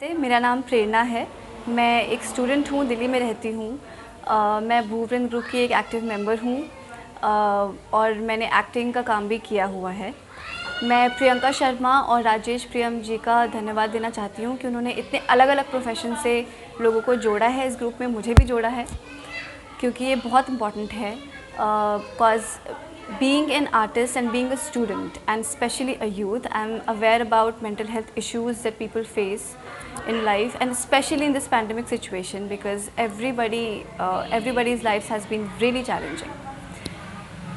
मेरा नाम प्रेरणा है। मैं एक स्टूडेंट हूँ, दिल्ली में रहती हूँ। मैं भूवृंद ग्रुप की एक एक्टिव मेंबर हूँ और मैंने एक्टिंग का काम भी किया हुआ है। मैं प्रियंका शर्मा और राजेश प्रियम जी का धन्यवाद देना चाहती हूँ कि उन्होंने इतने अलग अलग प्रोफेशन से लोगों को जोड़ा है इस ग्रुप में, मुझे भी जोड़ा है क्योंकि ये बहुत इम्पॉर्टेंट है। Because being an artist and being a student and especially a youth, I'm aware about mental health issues that people face in life, and especially in this pandemic situation because everybody's lives has been really challenging.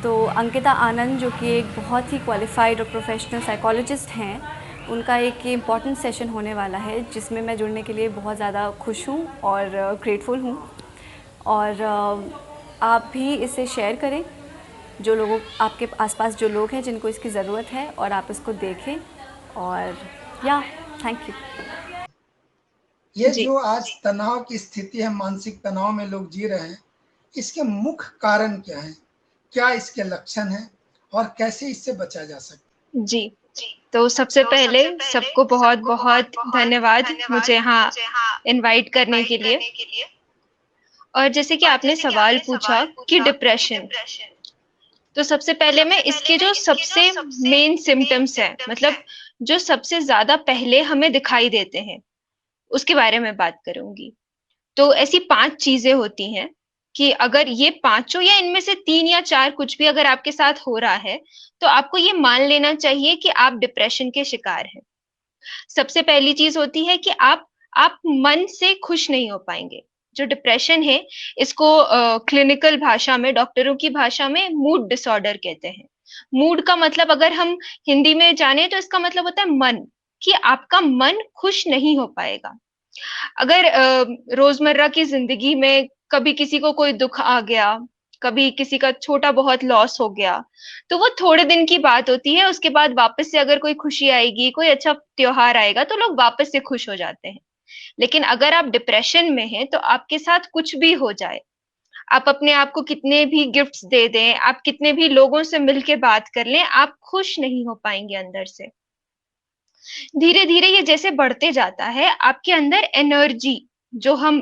तो अंकिता आनंद जो कि एक बहुत ही qualified और professional psychologist हैं, उनका एक ये इम्पॉर्टेंट सेशन होने वाला है जिसमें मैं जुड़ने के लिए बहुत ज़्यादा खुश हूँ और ग्रेटफुल हूँ। और आप भी इसे शेयर करें, जो लोगों आपके आसपास जो लोग हैं जिनको इसकी ज़रूरत है, और आप इसको देखें। और या थैंक यू। ये जी। जो आज तनाव की स्थिति है, मानसिक तनाव में लोग जी रहे हैं, इसके मुख्य कारण क्या है, क्या इसके लक्षण हैं और कैसे इससे बचा जा सकता है? जी, तो सबसे पहले सबको बहुत बहुत धन्यवाद मुझे यहाँ इनवाइट करने के लिए। और जैसे कि आपने सवाल पूछा कि डिप्रेशन, तो सबसे पहले मैं इसके जो सबसे मेन सिम्टम्स हैं, मतलब जो सबसे ज्यादा पहले हमें दिखाई देते हैं, उसके बारे में बात करूंगी। तो ऐसी 5 चीजें होती हैं कि अगर ये पांचों या इनमें से 3 या 4 कुछ भी अगर आपके साथ हो रहा है, तो आपको ये मान लेना चाहिए कि आप डिप्रेशन के शिकार हैं। सबसे पहली चीज होती है कि आप मन से खुश नहीं हो पाएंगे। जो डिप्रेशन है, इसको क्लिनिकल भाषा में, डॉक्टरों की भाषा में मूड डिसऑर्डर कहते हैं। मूड का मतलब अगर हम हिंदी में जाने तो इसका मतलब होता है मन, कि आपका मन खुश नहीं हो पाएगा। अगर रोजमर्रा की जिंदगी में कभी किसी को कोई दुख आ गया, कभी किसी का छोटा बहुत लॉस हो गया, तो वो थोड़े दिन की बात होती है। उसके बाद वापस से अगर कोई खुशी आएगी, कोई अच्छा त्योहार आएगा, तो लोग वापस से खुश हो जाते हैं। लेकिन अगर आप डिप्रेशन में हैं, तो आपके साथ कुछ भी हो जाए, आप अपने आप को कितने भी गिफ्ट्स दे दें, आप कितने भी लोगों से मिलके बात कर लें, आप खुश नहीं हो पाएंगे अंदर से। धीरे धीरे ये जैसे बढ़ते जाता है, आपके अंदर एनर्जी, जो हम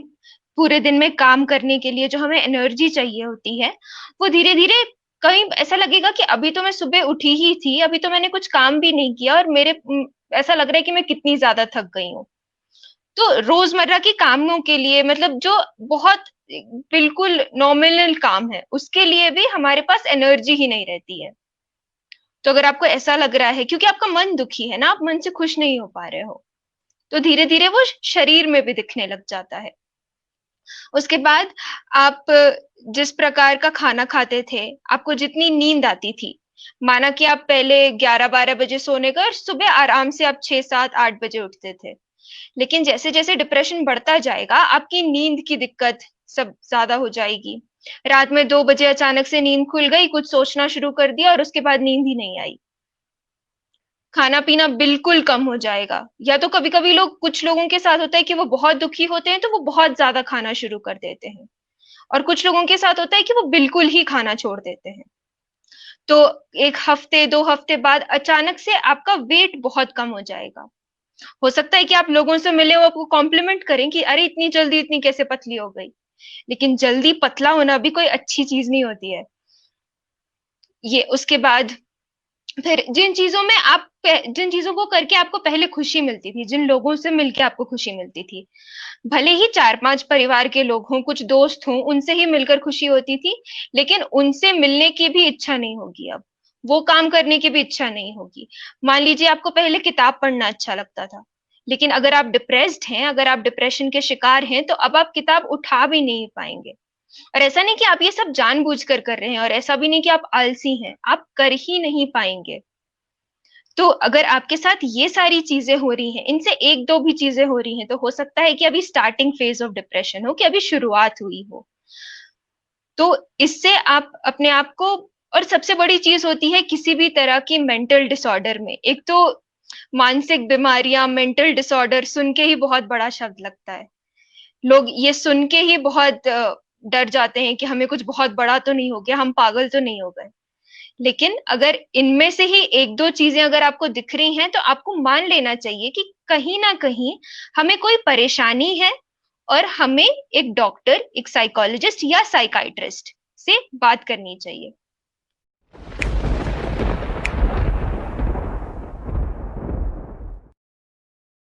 पूरे दिन में काम करने के लिए जो हमें एनर्जी चाहिए होती है, वो धीरे धीरे कहीं ऐसा लगेगा कि अभी तो मैं सुबह उठी ही थी, अभी तो मैंने कुछ काम भी नहीं किया और ऐसा लग रहा है कि मैं कितनी ज्यादा थक गई हूँ। तो रोजमर्रा के कामों के लिए, मतलब जो बहुत बिल्कुल नॉमिनल काम है, उसके लिए भी हमारे पास एनर्जी ही नहीं रहती है। तो अगर आपको ऐसा लग रहा है, क्योंकि आपका मन दुखी है ना, आप मन से खुश नहीं हो पा रहे हो, तो धीरे धीरे वो शरीर में भी दिखने लग जाता है। उसके बाद आप जिस प्रकार का खाना खाते थे, आपको जितनी नींद आती थी, माना कि आप पहले 11-12 बजे सोने का और सुबह आराम से आप 6-7-8 बजे उठते थे। लेकिन जैसे जैसे डिप्रेशन बढ़ता जाएगा, आपकी नींद की दिक्कत सब ज्यादा हो जाएगी। रात में 2 बजे अचानक से नींद खुल गई, कुछ सोचना शुरू कर दिया और उसके बाद नींद ही नहीं आई। खाना पीना बिल्कुल कम हो जाएगा, या तो कभी कभी कुछ लोगों के साथ होता है कि वो बहुत दुखी होते हैं तो वो बहुत ज्यादा खाना शुरू कर देते हैं, और कुछ लोगों के साथ होता है कि वो बिल्कुल ही खाना छोड़ देते हैं। तो 1 हफ्ते 2 हफ्ते बाद अचानक से आपका वेट बहुत कम हो जाएगा। हो सकता है कि आप लोगों से मिले, वो आपको कॉम्प्लीमेंट करें कि अरे इतनी जल्दी इतनी कैसे पतली हो गई। लेकिन जल्दी पतला होना भी कोई अच्छी चीज नहीं होती है। ये उसके बाद फिर जिन चीजों को करके आपको पहले खुशी मिलती थी, जिन लोगों से मिलके आपको खुशी मिलती थी, भले ही 4-5 परिवार के लोग हों, कुछ दोस्त हों, उनसे ही मिलकर खुशी होती थी, लेकिन उनसे मिलने की भी इच्छा नहीं होगी अब, वो काम करने की भी इच्छा नहीं होगी। मान लीजिए आपको पहले किताब पढ़ना अच्छा लगता था, लेकिन अगर आप डिप्रेस्ड हैं, अगर आप डिप्रेशन के शिकार हैं, तो अब आप किताब उठा भी नहीं पाएंगे। और ऐसा नहीं कि आप ये सब जानबूझकर कर रहे हैं, और ऐसा भी नहीं कि आप आलसी हैं, आप कर ही नहीं पाएंगे। तो अगर आपके साथ ये सारी चीजें हो रही हैं, इनसे 1-2 भी चीजें हो रही हैं, तो हो सकता है कि अभी स्टार्टिंग फेज ऑफ डिप्रेशन हो, कि अभी शुरुआत हुई हो। तो इससे आप अपने आप को, और सबसे बड़ी चीज होती है किसी भी तरह की मेंटल डिसऑर्डर में, एक तो मानसिक बीमारियां, मेंटल डिसऑर्डर सुन के ही बहुत बड़ा शब्द लगता है। लोग ये सुन के ही बहुत डर जाते हैं कि हमें कुछ बहुत बड़ा तो नहीं हो गया, हम पागल तो नहीं हो गए। लेकिन अगर इनमें से ही 1-2 चीजें अगर आपको दिख रही हैं, तो आपको मान लेना चाहिए कि कहीं ना कहीं हमें कोई परेशानी है और हमें एक डॉक्टर, एक साइकोलॉजिस्ट या साइकाइट्रिस्ट से बात करनी चाहिए।